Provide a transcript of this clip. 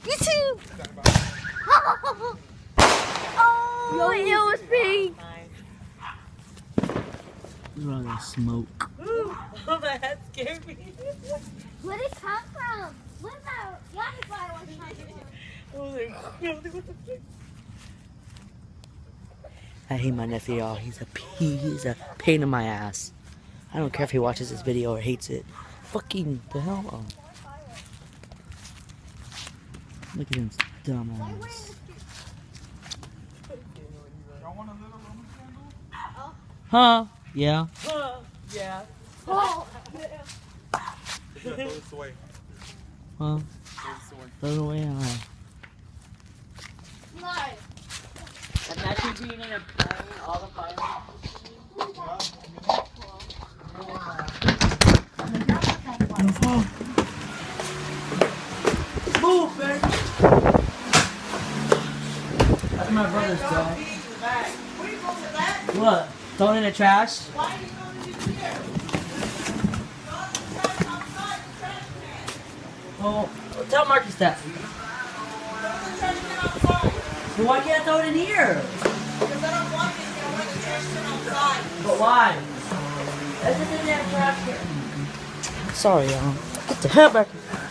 YouTube. Oh, it was pink. This is where I got smoke. Oh, that scared me. Where did it come from? Where's that Wi-Fi one come from? Oh, I hate my nephew, y'all. He's a pain in my ass. I don't care if he watches this video or hates it. Fucking the hell. Oh. Look at him, dumbass. Huh? Yeah. yeah. Oh. Throw this away. Huh? Throw this away. Throw it away. Alright. No. Imagine being in a plane, all the fire. Move, man. That's my brother's dog. What? Throw it in the trash? Oh, tell Marcus that. Well, why can't I throw it in here? Because I don't want it. I want the trash can outside. But why? That's the damn trash can. Sorry, y'all. Get the hell back here.